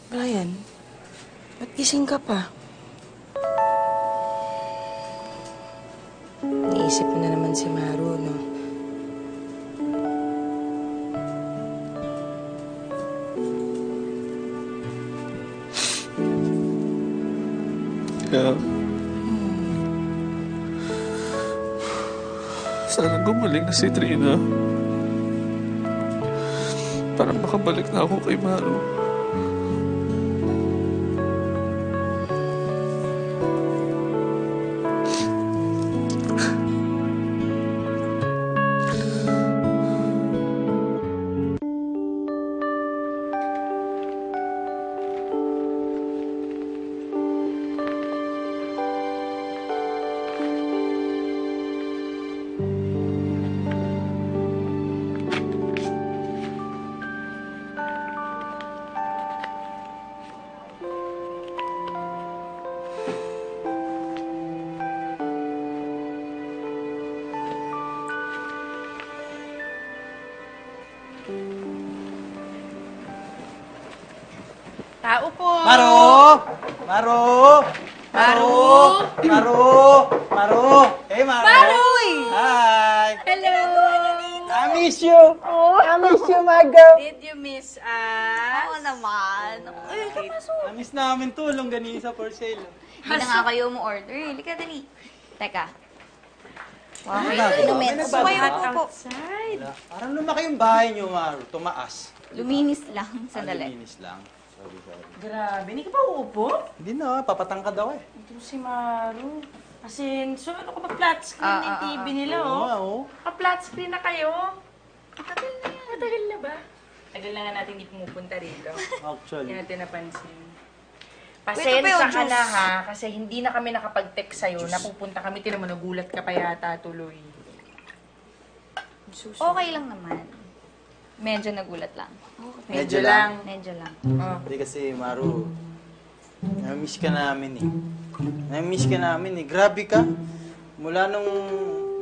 Brian, ba't gising ka pa? Naisip mo na naman si Maru, no? Kaya, sana gumaling na si Trina. Para makabalik na ako kay Maru. Tao po! Maru! Maru! Maru! Maru! Maru! Hey, Maru! Maruy! Hi! Hello! I miss you! I miss you, my girl! Did you miss us? Oo naman. Uy, kapasok. Na-miss namin to, longganisa for sale. Hindi na nga kayo mo order. Halika, dali. Teka. Wow, Ano may ba? inumin. May Gusto ko yung nagbabago? upo. Outside. Parang lumaki yung bahay niyo, Maru. Tumaas. Luminis lang. Sandali. Linis lang. Sorry. Grabe, hindi ka pa uupo? Hindi na, papatangkad daw eh. Ito si Maru. Asenso, ano ka ba flat screen yung TV nila, Oo nga, oh? oh. Pa-flat screen na kayo. Matagal na yan. Matagal na ba? Tagal na nga natin hindi pumupunta rito. Hindi Actually. natin napansin. Wait, Pasensya ito pa yung ka na juice. ha, kasi hindi na kami nakapag-text sa'yo. Napupunta kami, tinan mo, nagulat ka pa yata tuloy. Okay lang naman. Medyo nagulat lang. Medyo lang. Medyo lang. Oh. Hindi kasi, Maru, na-miss ka namin eh. Na-miss ka namin eh. Grabe ka. Mula nung,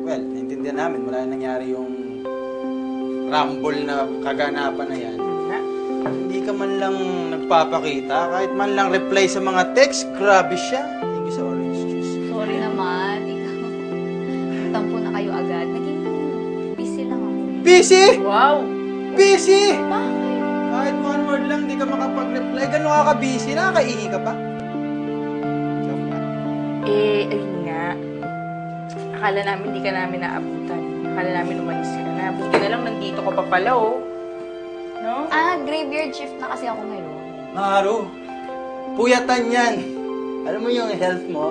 well, naintindihan namin, mula nung nangyari yung rumble na kaganapan na yan, hindi ka man lang nagpapakita, kahit man lang reply sa mga text, grabe siya. Thank you sa orange juice. Sorry naman. Ikaw. Tampo na kayo agad. Naging busy lang ako. Busy! Wow! Busy! Bakit? Kahit one word lang, di ka makapag-reply. Gano'n ka ka-busy? Nakakaihi ka pa? Joke lang. Ayun nga. Akala namin hindi ka namin naabutan. Akala namin umalis ka na. Buti na lang nandito ka pa pala, oh. No? Graveyard shift na kasi ako ngayon. Maru, puyatan yan. Alam mo yung health mo?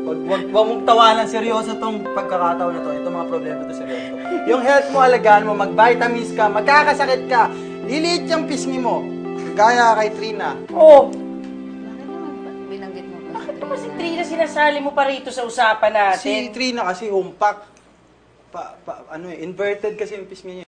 Huwag mong tawanan, seryoso tong pagkakataon na to. Itong mga problema to, seryoso. Yung health mo, alagaan mo, mag-vitamins ka, magkakasakit ka, liliit yung pisngi mo. Gaya kay Trina. Oh! Bakit naman binanggit mo pa? Bakit naman si Trina sinasali mo pa rito sa usapan Si natin? Trina kasi humpak. Inverted kasi yung pisngi niya.